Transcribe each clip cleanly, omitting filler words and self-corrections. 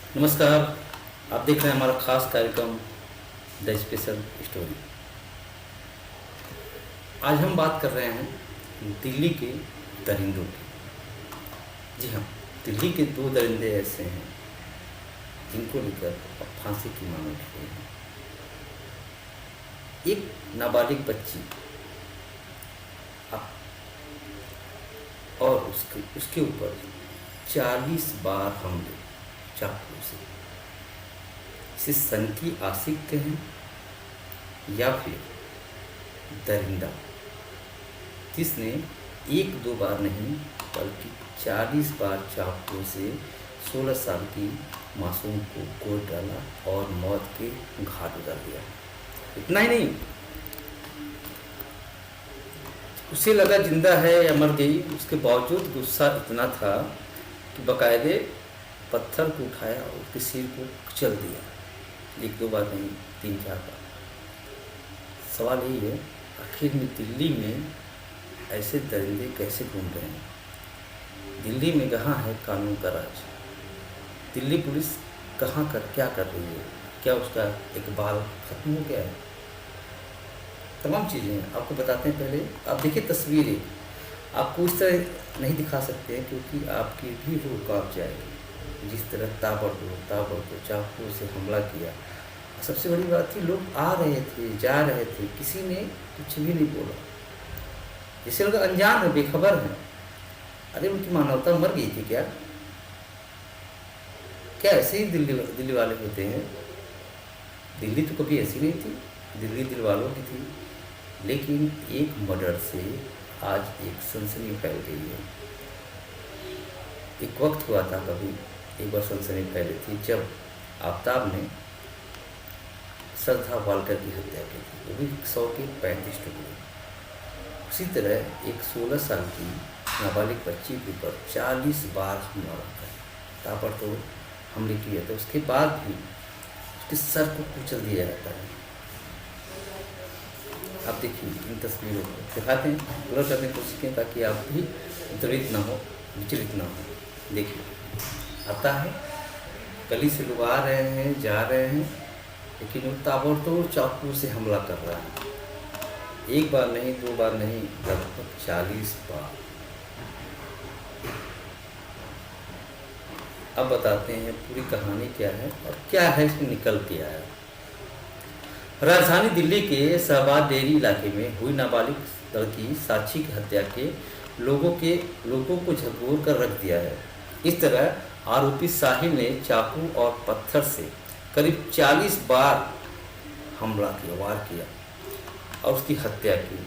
नमस्कार। आप देख रहे हैं हमारा खास कार्यक्रम द स्पेशल स्टोरी। आज हम बात कर रहे हैं दिल्ली के दरिंदों की। जी हाँ, दिल्ली के दो दरिंदे ऐसे हैं जिनको लेकर अब फांसी की मांग उठ रही है। एक नाबालिग बच्ची और उसके ऊपर 40 बार हमले चाकू से। इसे सन की आशिक कहें या फिर दरिंदा, जिसने एक दो बार नहीं बल्कि 40 बार चाकू से 16 साल की मासूम को गोद डाला और मौत के घाट उतार दिया। इतना ही नहीं, उसे लगा जिंदा है या मर गई, उसके बावजूद गुस्सा इतना था कि बाकायदे पत्थर को उठाया और उसके सिर को कुचल दिया। एक दो बार नहीं, 3-4 बार। सवाल यही है, आखिर में दिल्ली में ऐसे दरिंदे कैसे घूम रहे हैं? दिल्ली में कहाँ है कानून का राज? दिल्ली पुलिस कहाँ क्या कर रही है? क्या उसका इकबाल खत्म हो गया है? तमाम चीज़ें आपको बताते हैं। पहले आप देखिए तस्वीरें। आपको इस तरह नहीं दिखा सकते हैं क्योंकि आपकी भी रूह कांप जाएगी। जिस तरह ताबड़तोड़ चाकू से हमला किया। सबसे बड़ी बात थी, लोग आ रहे थे, जा रहे थे, किसी ने कुछ भी नहीं बोला। जैसे लोग अनजान है, बेखबर हैं। अरे उनकी मानवता मर गई थी क्या? क्या ऐसे ही दिल्ली वाले होते हैं? दिल्ली तो कभी ऐसी नहीं थी, दिल्ली दिल वालों की थी। लेकिन एक मर्डर से आज एक सनसनी फैल गई है। एक वक्त हुआ था, कभी एक बार सनसनी फैली थी जब आफ्ताब ने श्रद्धा वालकर की हत्या की थी, वो भी 100 के 35 टुकड़े। उसी तरह एक 16 साल की नाबालिग बच्ची के ऊपर 40 बार हमला होता है, ताबड़तोड़ हमले किए थे। उसके बाद भी उसके सर को कुचल दिया जाता है। आप देखिए इन तस्वीरों को दिखाते हैं, पूरा करने की कोशिश करें ताकि आप भी द्रवित ना हो, विचलित ना हो। देखिए आता है, गली से लोग आ रहे हैं, जा रहे हैं, लेकिन वो ताबड़तोड़ चाकू से हमला कर रहा है। एक बार नहीं, 2 बार नहीं, लगभग 40 बार। अब बताते हैं पूरी कहानी क्या है और क्या है इसमें निकल के आया। राजधानी दिल्ली के शहबाज डेरी इलाके में हुई नाबालिग लड़की साक्षी की हत्या के लोगों को झकझोर कर रख दिया है। इस तरह आरोपी साहिल ने चाकू और पत्थर से करीब 40 बार वार किया और उसकी हत्या की।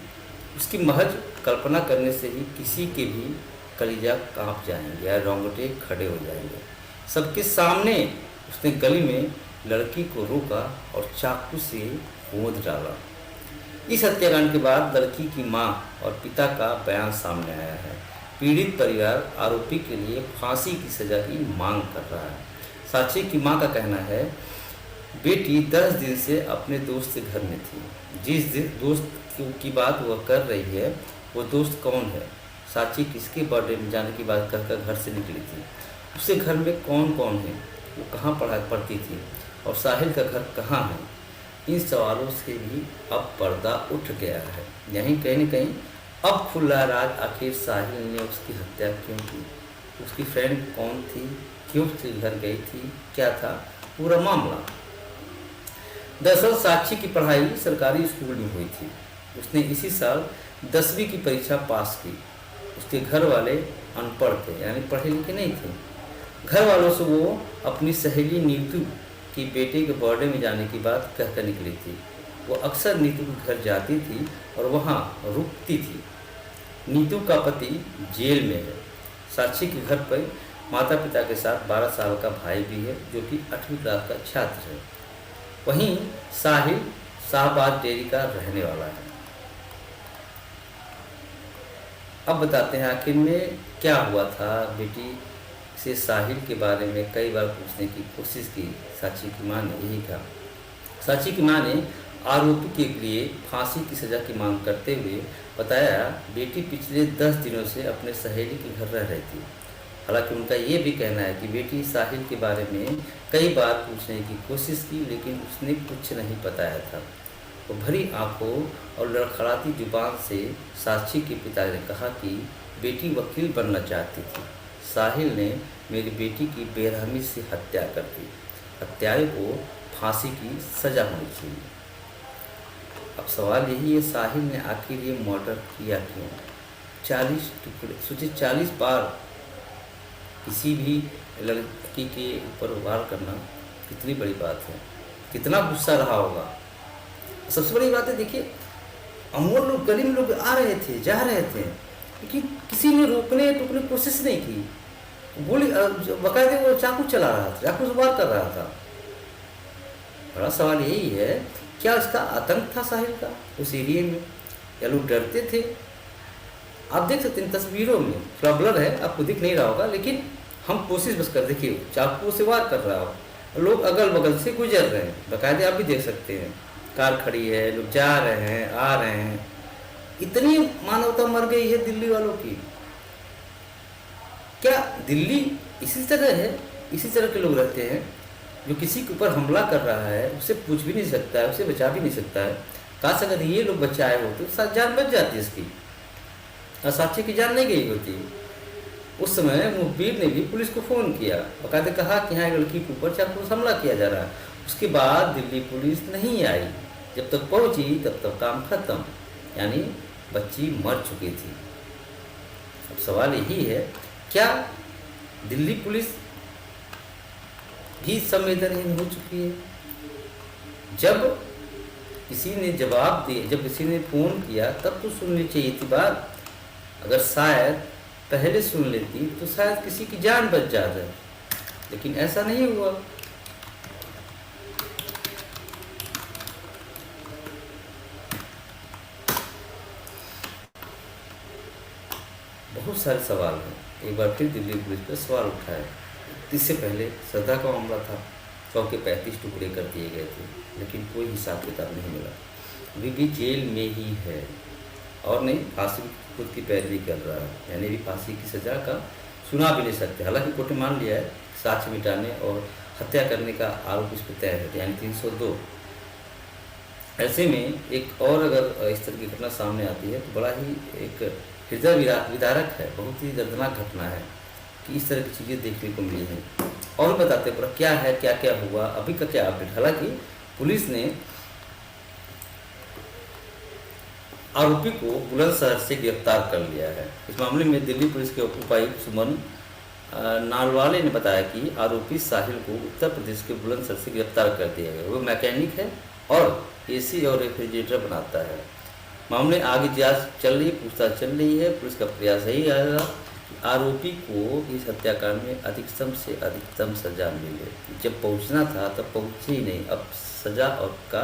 उसकी महज कल्पना करने से ही किसी के भी कलीजा कांप जाएंगे या रोंगटे खड़े हो जाएंगे। सबके सामने उसने गली में लड़की को रोका और चाकू से गोद डाला। इस हत्याकांड के बाद लड़की की मां और पिता का बयान सामने आया है। पीड़ित परिवार आरोपी के लिए फांसी की सजा की मांग कर रहा है। साक्षी की मां का कहना है, बेटी 10 दिन से अपने दोस्त के घर में थी। जिस दोस्त की बात वह कर रही है, वो दोस्त कौन है? साक्षी किसके बर्थडे में जाने की बात कहकर घर से निकली थी? उसके घर में कौन कौन है? वो कहाँ पढ़ती थी? और साहिल का घर कहाँ है? इन सवालों से भी अब पर्दा उठ गया है। यहीं कहीं न कहीं अब खुला राज, आखिर साहिल ने उसकी हत्या क्यों की? उसकी फ्रेंड कौन थी? क्यों उसके घर गई थी? क्या था पूरा मामला? दरअसल साक्षी की पढ़ाई सरकारी स्कूल में हुई थी। उसने इसी साल 10वीं की परीक्षा पास की। उसके घर वाले अनपढ़ थे, यानी पढ़े लिखे नहीं थे। घर वालों से वो अपनी सहेली नीतू की बेटे के बर्थडे में जाने की बात कहकर निकली थी। वो अक्सर नीतू के घर जाती थी और वहाँ रुकती थी। नीतू का पति जेल में है। साक्षी के घर पर माता पिता के साथ 12 साल का भाई भी है जो कि 8वीं क्लास का छात्र है। वहीं साहिल शाहबाज डेरी का रहने वाला है। अब बताते हैं आखिर में क्या हुआ था। बेटी से साहिल के बारे में कई बार पूछने की कोशिश की। साक्षी की मां ने यही कहा। साक्षी की मां ने आरोपी के लिए फांसी की सज़ा की मांग करते हुए बताया, बेटी पिछले 10 दिनों से अपने सहेली के घर रह रही थी। हालांकि उनका ये भी कहना है कि बेटी साहिल के बारे में कई बार पूछने की कोशिश की, लेकिन उसने कुछ नहीं बताया था। वो भरी आंखों और लड़खड़ाती जुबान से साक्षी के पिता ने कहा कि बेटी वकील बनना चाहती थी। साहिल ने मेरी बेटी की बेरहमी से हत्या कर दी। हत्यारे को फांसी की सज़ा होनी चाहिए। अब सवाल यही है, साहिल ने आखिर ये मर्डर किया क्यों? 40 टुकड़े, सोचिए 40 बार किसी भी लड़की के ऊपर वार करना कितनी बड़ी बात है, कितना गुस्सा रहा होगा। सबसे बड़ी बात है, देखिए अमोल लोग, गली में लोग आ रहे थे, जा रहे थे, लेकिन किसी ने रोकने टोकने की कोशिश नहीं की। गोली बकायदे वो चाकू चला रहा था, चाकू से वार कर रहा था। बड़ा सवाल यही है, क्या उसका आतंक था साहिल का उस एरिया में, या लोग डरते थे? आप देख सकते हैं तस्वीरों में, थोड़ा ब्लर है, आपको दिख नहीं रहा होगा, लेकिन हम कोशिश बस कर, देखिए चाकू से वार कर रहा हो, लोग अगल बगल से गुजर रहे हैं, बकायदे आप भी देख सकते हैं, कार खड़ी है, लोग जा रहे हैं, आ रहे हैं। इतनी मानवता मर गई है दिल्ली वालों की। क्या दिल्ली इसी तरह है? इसी तरह के लोग रहते हैं जो किसी के ऊपर हमला कर रहा है उसे पूछ भी नहीं सकता है, उसे बचा भी नहीं सकता है। काश अगर ये लोग बचाए होते तो जान बच जाती इसकी, और साक्षी की जान नहीं गई होती। उस समय मुखबिर ने भी पुलिस को फ़ोन किया, बकायदे कहा कि यहाँ एक लड़की के ऊपर चाकू से हमला किया जा रहा है। उसके बाद दिल्ली पुलिस नहीं आई, जब तक पहुँची तब तक काम खत्म, यानी बच्ची मर चुकी थी। अब सवाल यही है, क्या दिल्ली पुलिस भी संवेदनहीन हो चुकी है? जब किसी ने जवाब दिया, जब किसी ने फ़ोन किया तब तो सुननी चाहिए थी बात। अगर शायद पहले सुन लेती तो शायद किसी की जान बच जाता, लेकिन ऐसा नहीं हुआ। बहुत सारे सवाल हैं, एक बार फिर दिल्ली पुलिस पर सवाल उठाए। इससे पहले श्रद्धा का मामला था, 100 के 35 टुकड़े कर दिए गए थे, लेकिन कोई हिसाब किताब नहीं मिला। अभी भी जेल में ही है, और नहीं फांसी खुद की पैरवी कर रहा है, यानी भी फांसी की सज़ा का सुना भी नहीं सकते। हालांकि कोर्ट ने मान लिया है साक्ष्य मिटाने और हत्या करने का आरोप इस पर तय है, यानी 302। ऐसे में एक और अगर इस तरह की घटना सामने आती है तो बड़ा ही एक हृदय विदारक है, बहुत ही दर्दनाक घटना है कि इस तरह की चीज़ें देखने को मिली हैं। और बताते पर क्या है, क्या क्या हुआ, अभी का क्या अपडेट। हालांकि पुलिस ने आरोपी को बुलंदशहर से गिरफ्तार कर लिया है। इस मामले में दिल्ली पुलिस के उपायुक्त सुमन नालवाले ने बताया कि आरोपी साहिल को उत्तर प्रदेश के बुलंदशहर से गिरफ्तार कर दिया गया। वो मैकेनिक है और एसी और रेफ्रिजरेटर बनाता है। मामले आगे जांच चल रही है, पूछताछ चल रही है। पुलिस का प्रयास यही रहेगा कि आरोपी को इस हत्याकांड में अधिकतम से अधिकतम सजा मिले। जब पहुंचना था तब पहुंचे ही नहीं, अब सजा और का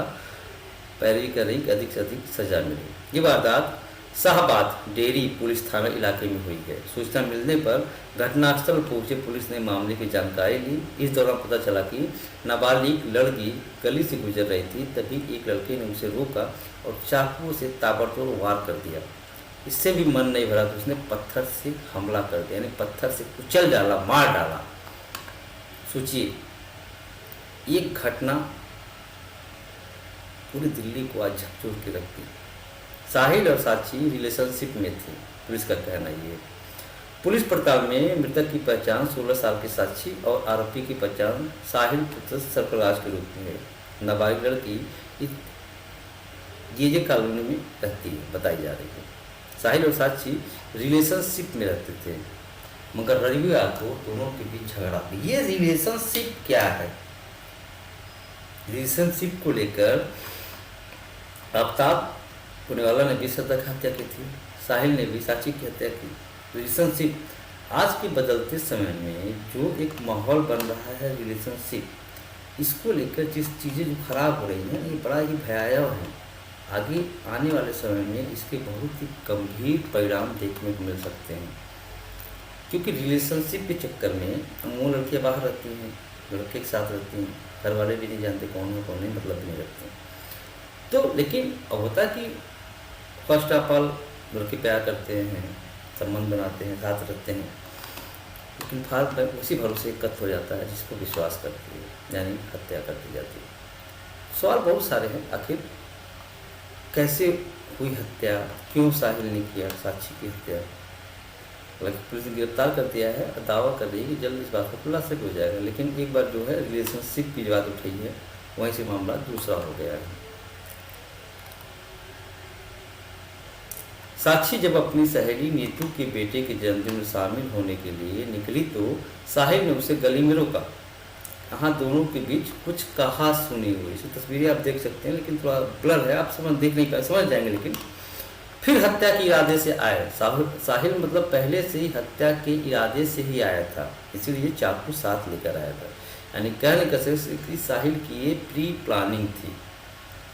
पैरवी कर रही कि अधिक से अधिक सजा मिले। ये वारदात शाहबाद डेयरी पुलिस थाना इलाके में हुई है। सूचना मिलने पर घटनास्थल पहुंचे पुलिस ने मामले की जानकारी ली। इस दौरान पता चला कि नाबालिग लड़की गली से गुजर रही थी, तभी एक लड़के ने उसे रोका और चाकू से ताबड़तोड़ वार कर दिया। इससे भी मन नहीं भरा तो उसने पत्थर से हमला कर दिया, यानी पत्थर से कुचल डाला, मार डाला। सोचिए, एक घटना पूरी दिल्ली को आज झकझोर के रख दी। साहिल और साक्षी रिलेशनशिप में थे, पुलिस का कहना ये है। पुलिस पड़ताल में मृतक की पहचान 16 साल की साक्षी और आरोपी की पहचान साहिल पुत्र सरफराज के रूप में है। नाबालिग लड़की जे कॉलोनी में रहती है, बताई जा रही है। साहिल और साक्षी रिलेशनशिप में रहते थे, मगर रविवार को दोनों के बीच झगड़ा हुआ। ये रिलेशनशिप क्या है? रिलेशनशिप को लेकर आफ्ताब पुनेवाला ने भी श्रद्धा की हत्या की थी, साहिल ने भी साक्षी की हत्या की। रिलेशनशिप आज के बदलते समय में जो एक माहौल बन रहा है रिलेशनशिप, इसको लेकर जिस चीज़ें जो खराब हो रही हैं, ये बड़ा ही भयावह है। आगे आने वाले समय में इसके बहुत ही गंभीर परिणाम देखने को मिल सकते हैं, क्योंकि रिलेशनशिप के चक्कर में वो लड़कियाँ बाहर रहती हैं, लड़के के साथ रहती हैं, घर वाले भी नहीं जानते कौन है कौन नहीं, मतलब भी नहीं रखते। तो लेकिन अब होता है कि फर्स्ट ऑफ ऑल लड़के प्यार करते हैं, संबंध बनाते हैं, साथ रहते हैं, लेकिन बाद में उसी भरोसे कत्ल हो जाता है जिसको विश्वास करती है, यानी हत्या कर दी जाती है। सवाल बहुत सारे हैं, आखिर कैसे हुई हत्या, क्यों साहिल ने किया साक्षी की हत्या। हालांकि पुलिस ने गिरफ्तार कर दिया है और दावा कर रही है कि जल्द इस बात का खुलासा हो जाएगा, लेकिन एक बार जो है रिलेशनशिप की बात उठी है, वहीं से मामला दूसरा हो गया है। साक्षी जब अपनी सहेली नीतू के बेटे के जन्मदिन में शामिल होने के लिए निकली तो साहिल ने उसे गली में रोका। यहाँ दोनों के बीच कुछ कहा सुनी हुई, इसी तस्वीरें आप देख सकते हैं, लेकिन थोड़ा ब्लर है, आप देख नहीं पाए, समझ जाएंगे। लेकिन फिर हत्या के इरादे से आए। साहिल मतलब पहले से ही हत्या के इरादे से ही आया था, इसीलिए चाकू साथ लेकर आया था। यानी कहने का कि साहिल की ये प्री प्लानिंग थी,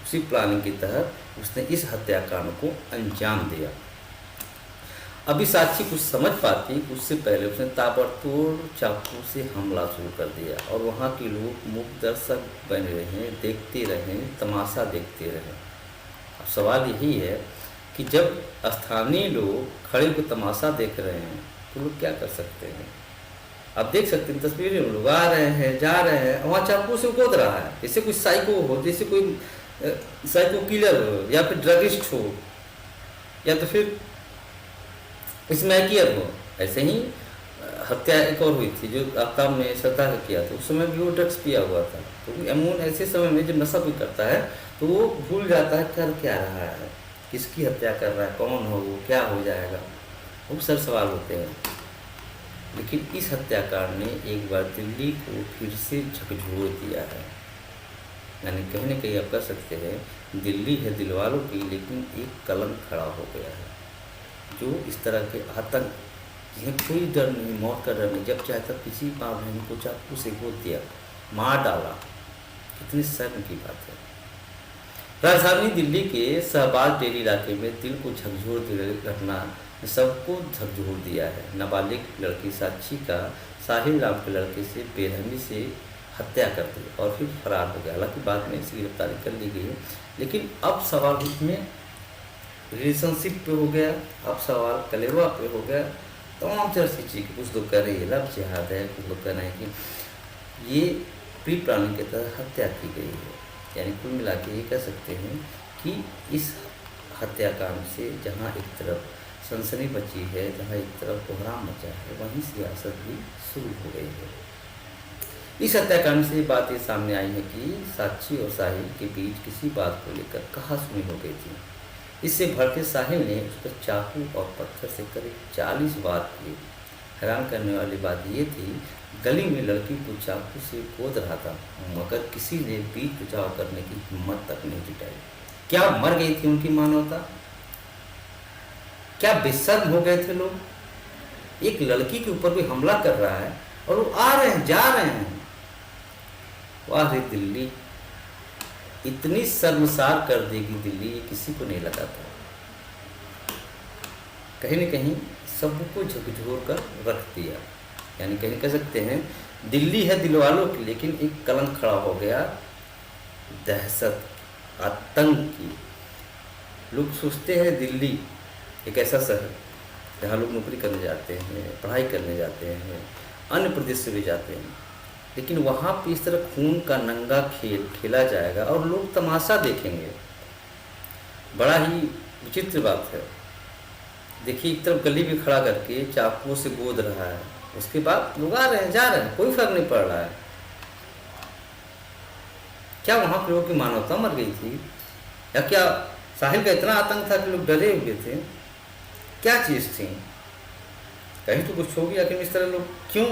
उसी प्लानिंग के तहत उसने इस हत्याकांड को अंजाम दिया। अभी साक्षी कुछ समझ पाती उससे पहले उसने ताबड़तोड़ चाकू से हमला शुरू कर दिया और वहाँ के लोग मूक दर्शक बने रहे, देखते रहे, तमाशा देखते रहे। अब सवाल यही है कि जब स्थानीय लोग खड़े होकर तमाशा देख रहे हैं तो लोग क्या कर सकते हैं। आप देख सकते हैं तस्वीरें में लोग आ रहे हैं, जा रहे हैं, वहाँ चाकू से कूद रहा है, जैसे कोई साइको हो, जैसे कोई साइको किलर हो, या फिर ड्रगिस्ट हो, या तो फिर स्मैकियर हो। ऐसे ही हत्या एक और हुई थी जो आफ्ताब ने सता किया था, उस समय भी वो ड्रग्स पिया हुआ था। तो अमून ऐसे समय में जब नशा भी करता है तो वो भूल जाता है कर क्या रहा है, किसकी हत्या कर रहा है, कौन हो वो, क्या हो जाएगा, वो सर सवाल होते हैं। लेकिन इस हत्याकांड ने एक बार दिल्ली को फिर से झकझोर दिया है। यानी कहीं ना कहीं आप कह सकते हैं दिल्ली है दिलवालों की, लेकिन एक कलंक खड़ा हो गया है। जो इस तरह के आतंक, जिन्हें कोई डर नहीं, मौत का डर नहीं, जब चाहे तब किसी माँ बहन को चाकू से गोद दिया, मार डाला, कितनी शर्म की बात है। राजधानी दिल्ली के शहबाज डेरी इलाके में दिल को झकझोर दी घटना ने सबको झकझोर दिया है। नाबालिग लड़की साक्षी का साहिल नाम के लड़के से बेरहमी से हत्या कर दी और फिर फरार हो गया। हालांकि बाद में इसकी गिरफ्तारी कर ली गई है, लेकिन अब सवाल उसमें रिलेशनशिप पे हो गया, अब सवाल कलेवा पे हो गया, तमाम तरह की चीज़। कुछ लोग कह रहे हैं लव जिहाद है, कुछ लोग कह रहे हैं कि ये प्री प्लानिंग के तहत हत्या की गई है। यानी कुल मिला के ये कह सकते हैं कि इस हत्याकांड से जहाँ एक तरफ सनसनी बची है, जहाँ एक तरफ कोहराम मचा है, वहीं सियासत भी शुरू हो गई है। इस हत्याकांड से बात ये सामने आई है कि साक्षी और साहिल के बीच किसी बात को लेकर कहासुनी हो गई थी। इससे भड़के साहिल ने उस पर चाकू और पत्थर से करीब 40 वार किए। हैरान करने वाली बात ये थी, गली में लड़की को चाकू से गोद रहा था, मगर किसी ने बीच बचाव करने की हिम्मत तक नहीं जुटाई। क्या मर गई थी उनकी मानवता? क्या बेशर्म हो गए थे लोग? एक लड़की के ऊपर कोई हमला कर रहा है और वो आ रहे हैं, जा रहे हैं। वाह रे दिल्ली, इतनी शर्मसार कर देगी दिल्ली, ये किसी को नहीं लगा था। कहीं न कहीं सबको झकझोर कर रख दिया। यानी कहीं कह सकते हैं दिल्ली है दिलवालों की, लेकिन एक कलंक खड़ा हो गया दहशत, आतंक की। लोग सोचते हैं दिल्ली एक ऐसा शहर जहाँ लोग नौकरी करने जाते हैं, पढ़ाई करने जाते हैं, अन्य प्रदेश से भी जाते हैं, लेकिन वहाँ पे इस तरह खून का नंगा खेल खेला जाएगा और लोग तमाशा देखेंगे। बड़ा ही विचित्र बात है। देखिए एक तरफ गली में खड़ा करके चाकुओं से गोद रहा है, उसके बाद लोग आ रहे हैं, जा रहे हैं, कोई फर्क नहीं पड़ रहा है। क्या वहाँ पे लोगों की मानवता मर गई थी, या क्या साहिल का इतना आतंक था कि लोग डरे हुए थे? क्या चीज़ थी? कहीं तो कुछ होगी। आखिर इस तरह लोग क्यों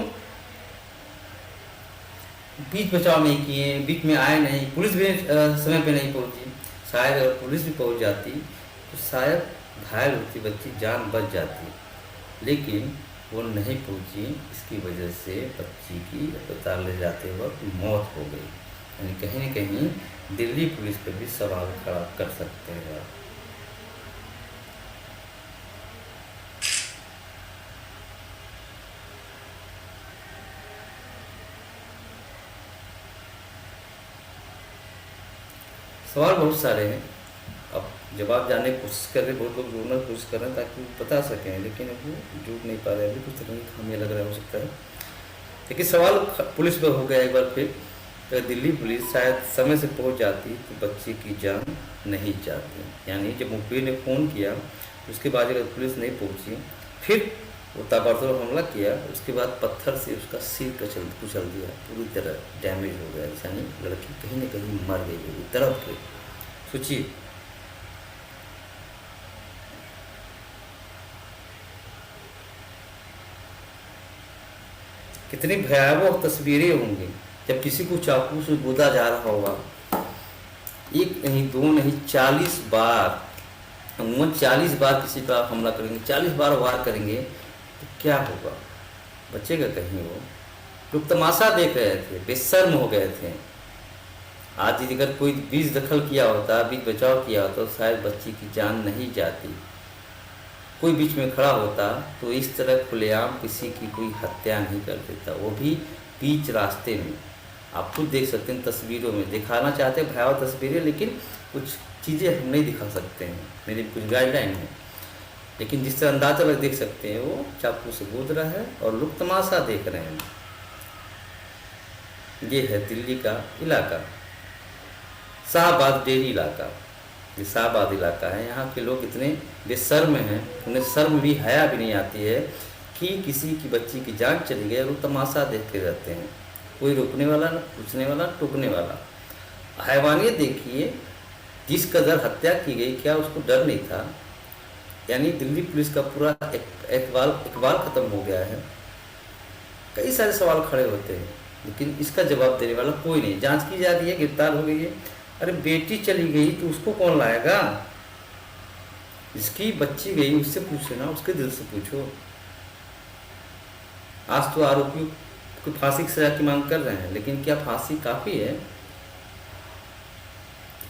बीच बचाव नहीं किए, बीच में आए नहीं, पुलिस भी समय पे नहीं पहुंची। शायद अगर पुलिस भी पहुंच जाती तो शायद घायल होती बच्ची, जान बच जाती, लेकिन वो नहीं पहुंची। इसकी वजह से बच्ची की अस्पताल ले जाते वक्त मौत हो गई। यानी कहीं न कहीं दिल्ली पुलिस पर भी सवाल खड़ा कर सकते हैं आप। सवाल बहुत सारे हैं। अब जवाब जानने की कोशिश कर रहे, बहुत लोग ढूंढने की कोशिश कर रहे हैं ताकि वो बता सकें, लेकिन अब वो ढूंढ नहीं पा रहे, अभी कुछ तरह की खामियाँ लग रहा हो सकता है। लेकिन सवाल पुलिस पर हो गया एक बार फिर, अगर दिल्ली पुलिस शायद समय से पहुंच जाती तो बच्चे की जान नहीं जाती। यानी जब मुखबिर ने फ़ोन किया उसके बाद अगर पुलिस नहीं पहुंची, फिर वो ताबड़तोड़ हमला किया, उसके बाद पत्थर से उसका सिर कुचल दिया, पूरी तरह डैमेज हो गया, यानी लड़की कहीं न कहीं मर गई होगी तड़प के। सोचिए, कितनी भयावह तस्वीरें होंगी जब किसी को चाकू से गोदा जा रहा होगा, एक नहीं दो नहीं 40 बार, अमूमन 40 बार किसी पर आप हमला करेंगे, 40 बार वार करेंगे तो क्या होगा, बचेगा कहीं वो? लोग तमाशा देख रहे थे, बेशर्म हो गए थे। आज अगर कोई बीच दखल किया होता, बीच बचाव किया होता तो शायद बच्ची की जान नहीं जाती। कोई बीच में खड़ा होता तो इस तरह खुलेआम किसी की कोई हत्या नहीं कर देता, वो भी बीच रास्ते में। आप खुद देख सकते हैं तस्वीरों में, दिखाना चाहते हैं भयावह तस्वीरें, लेकिन कुछ चीज़ें हम नहीं दिखा सकते हैं, मेरी कुछ गाइडलाइन है, लेकिन जिस तरह अंदाजा लग देख सकते हैं वो चाकू से गोद रहा है और लोग तमाशा देख रहे हैं। ये है दिल्ली का इलाका, शाहबाद डेरी इलाका। ये शाहबाद इलाका है, यहाँ के लोग इतने बेशर्म हैं, उन्हें शर्म भी हया भी नहीं आती है कि किसी की बच्ची की जान चली गई और वो तमाशा देखते रहते हैं, कोई रोकने वाला, न पूछने वाला, टोकने वाला। हैवानियत देखिए, जिस कदर हत्या की गई, क्या उसको डर नहीं था? यानी दिल्ली पुलिस का पूरा इकबाल ख़त्म हो गया है। कई सारे सवाल खड़े होते हैं, लेकिन इसका जवाब देने वाला कोई नहीं। जांच की जा रही है, गिरफ्तार हो गई है। अरे बेटी चली गई तो उसको कौन लाएगा? जिसकी बच्ची गई उससे पूछो ना, उसके दिल से पूछो। आज तो आरोपी को फांसी की सजा की मांग कर रहे हैं, लेकिन क्या फांसी काफ़ी है?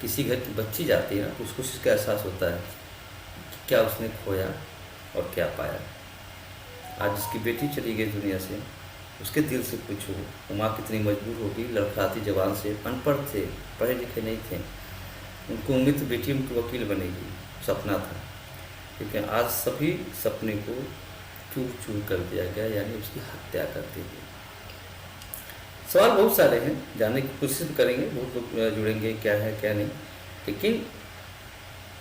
किसी घर की बच्ची जाती है ना तो उसको इसका एहसास होता है कि क्या उसने खोया और क्या पाया। आज जिसकी बेटी चली गई दुनिया से, उसके दिल से पूछो, वो माँ कितनी मजबूर होगी। लड़खड़ाती जवान से, अनपढ़ थे, पढ़े लिखे नहीं थे, उनको उम्मीद बेटी उनकी वकील बनेगी, सपना था, लेकिन आज सभी सपने को चूर चूर कर दिया गया, यानी उसकी हत्या कर दी गई। सवाल बहुत सारे हैं, जानने की कोशिश करेंगे, बहुत लोग जुड़ेंगे क्या है क्या नहीं, लेकिन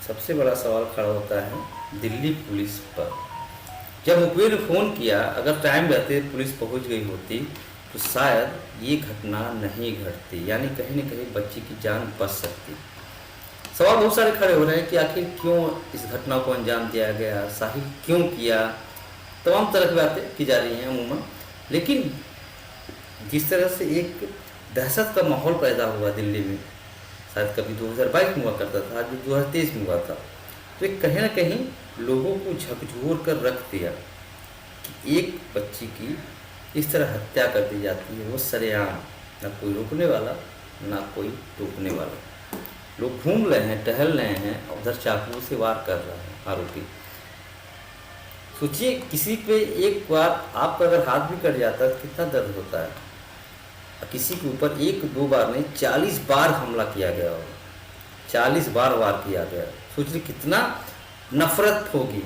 सबसे बड़ा सवाल खड़ा होता है दिल्ली पुलिस पर। जब मुखबिर ने फ़ोन किया, अगर टाइम रहते पुलिस पहुंच गई होती तो शायद ये घटना नहीं घटती, यानी कहीं न कहीं बच्ची की जान बच सकती। सवाल बहुत सारे खड़े हो रहे हैं कि आखिर क्यों इस घटना को अंजाम दिया गया, साहिल क्यों किया, तमाम तरह की बातें की जा रही हैं अमूमन। लेकिन जिस तरह से एक दहशत का माहौल पैदा हुआ दिल्ली में, शायद कभी 2022 में हुआ करता था, आज 2023 में हुआ था, तो एक कहीं ना कहीं लोगों को झकझोर कर रख दिया कि एक बच्ची की इस तरह हत्या कर दी जाती है, वो सरेआम, ना कोई रोकने वाला ना कोई टोकने वाला। लोग घूम रहे हैं, टहल रहे हैं, उधर चाकू से वार कर रहा है आरोपी। सोचिए, किसी पे एक बार आपका अगर हाथ भी कट जाता है तो कितना दर्द होता है। किसी के ऊपर एक दो बार नहीं 40 बार हमला किया गया होगा, 40 बार वार किया गया। सोचिए कितना नफरत होगी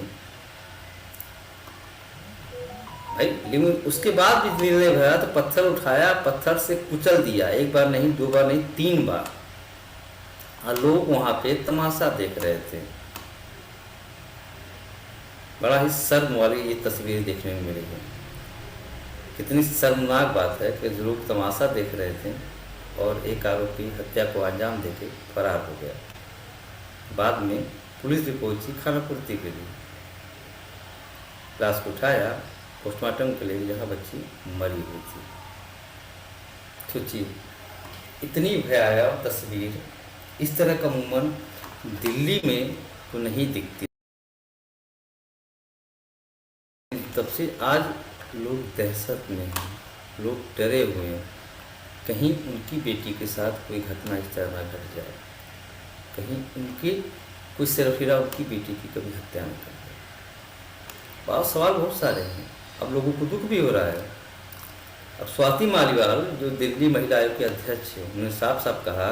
भाई। लेकिन उसके बाद भी निर्णय भरा तो पत्थर उठाया, पत्थर से कुचल दिया, एक बार नहीं, दो बार नहीं, 3 बार। और लोग वहां पे तमाशा देख रहे थे। बड़ा ही शर्म वाली ये तस्वीर देखने में मिली है। कितनी शर्मनाक बात है कि लोग तमाशा देख रहे थे और एक आरोपी हत्या को अंजाम देके फरार हो गया। बाद में पुलिस भी पहुंची खानापूर्ति के लिए, लाश को उठाया पोस्टमार्टम के लिए, जहाँ बच्ची मरी हुई थी। सोचिए, इतनी भयावह तस्वीर इस तरह का अमूमन दिल्ली में तो नहीं दिखती। तब से आज लोग दहशत में हैं, लोग डरे हुए हैं, कहीं उनकी बेटी के साथ कोई घटना इस तरह ना घट जाए, कहीं उनकी कोई सिरफिरा उनकी बेटी की कभी हत्या न कर जाए। बहुत सवाल बहुत सारे हैं। अब लोगों को दुख भी हो रहा है। अब स्वाति मालीवाल जो दिल्ली महिला आयोग के अध्यक्ष है, उन्होंने साफ साफ कहा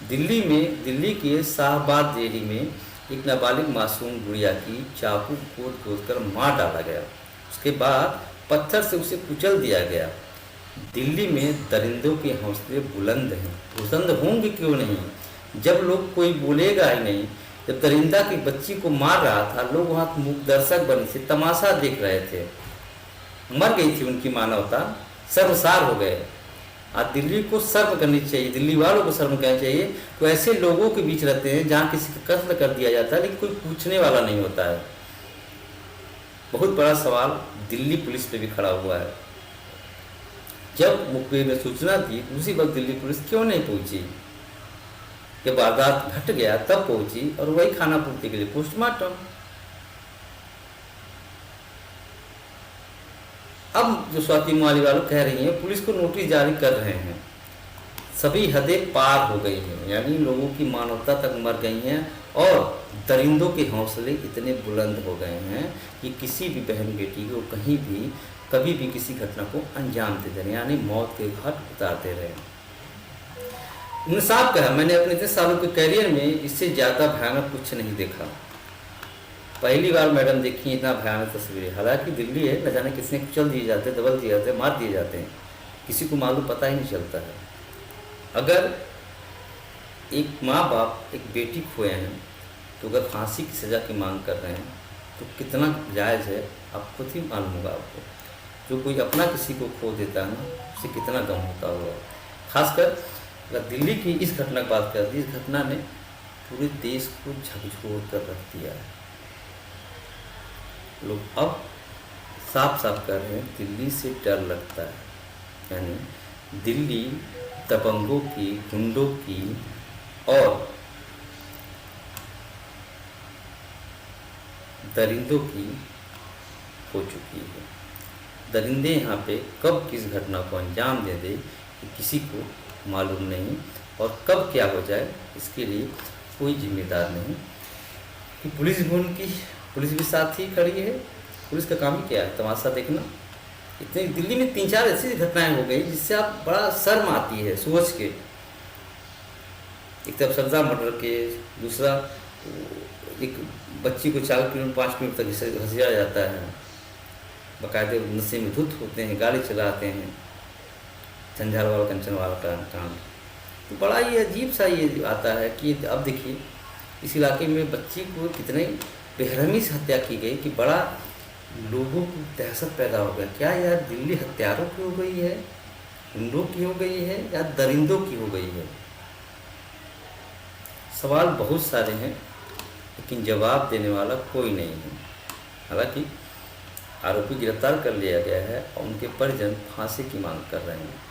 दिल्ली के शाहबाद डेरी में एक नाबालिग मासूम गुड़िया की चाकू गोद कर मार डाला गया। उसके बाद पत्थर से उसे कुचल दिया गया। दिल्ली में दरिंदों के हौसले बुलंद हैं। बुलंद होंगे क्यों नहीं, जब लोग कोई बोलेगा ही नहीं। जब दरिंदा की बच्ची को मार रहा था, लोग वहाँ मूक दर्शक बने थे, तमाशा देख रहे थे। मर गई थी उनकी मानवता, शर्मसार हो गए। आज दिल्ली को शर्म करनी चाहिए, दिल्ली वालों को शर्म करनी चाहिए। तो ऐसे लोगों के बीच रहते हैं जहाँ किसी का कत्ल कर दिया जाता है लेकिन कोई पूछने वाला नहीं होता है। बहुत बड़ा सवाल दिल्ली पुलिस पे भी खड़ा हुआ है। जब मुखबिर ने सूचना दी, उसी वक्त दिल्ली पुलिस क्यों नहीं पहुंची? जब वारदात घट गया तब पहुंची, और वही खाना पूर्ति के लिए पोस्टमार्टम। अब जो स्वाति मालीवाल कह रही हैं, पुलिस को नोटिस जारी कर रहे हैं। सभी हदें पार हो गई हैं, यानी लोगों की मानवता तक मर गई हैं और दरिंदों के हौसले इतने बुलंद हो गए हैं कि किसी भी बहन बेटी को कहीं भी कभी भी किसी घटना को अंजाम दे दें, यानी मौत के घाट उतारते रहे। उन्होंने साफ कहा, मैंने अपने इतने सालों के करियर में इससे ज़्यादा भयानक कुछ नहीं देखा। पहली बार मैडम देखी इतना भयानक तस्वीरें। हालांकि दिल्ली है, न जाने किसने कुचल दिए जाते, दबल दिए जाते, मार दिए जाते हैं, किसी को मालूम पता ही नहीं चलता है। अगर एक माँ बाप एक बेटी खोए हैं तो अगर फांसी की सज़ा की मांग कर रहे हैं तो कितना जायज़ है, आप खुद ही मालूम होगा आपको। जो कोई अपना किसी को खो देता है ना, उसे कितना गम होता होगा। खासकर अगर दिल्ली की इस घटना की बात कर दी, इस घटना ने पूरे देश को झकझोर कर रख दिया है। लोग अब साफ साफ कर रहे हैं, दिल्ली से डर लगता है। यानी दिल्ली दबंगों की, गुंडों की और दरिंदों की हो चुकी है। दरिंदे यहाँ पे कब किस घटना को अंजाम दे दे किसी को मालूम नहीं, और कब क्या हो जाए इसके लिए कोई जिम्मेदार नहीं। कि पुलिस भी उनकी, पुलिस भी साथ ही खड़ी है। पुलिस का काम ही क्या है, तमाशा देखना। इतने दिल्ली में 3-4 ऐसी घटनाएं हो गई जिससे आप बड़ा शर्म आती है सोच के। एक तरफ सब्जा मर्डर केस, दूसरा एक बच्ची को 4 किलोमीटर 5 किलोमीटर तक घसीटा जाता है, बाकायदे नशे में धुत होते हैं, गाड़ी चलाते हैं, झंझारवाला कंचनवाला का काम। तो बड़ा ही अजीब सा ये आता है कि अब देखिए इस इलाके में बच्ची को कितने बेरहमी से हत्या की गई कि बड़ा लोगों को दहशत पैदा हो गया। क्या यार दिल्ली हत्यारों की हो गई है, गुंडों की हो गई है, या दरिंदों की हो गई है? सवाल बहुत सारे हैं लेकिन जवाब देने वाला कोई नहीं है। हालांकि आरोपी गिरफ्तार कर लिया गया है और उनके परिजन फांसी की मांग कर रहे हैं।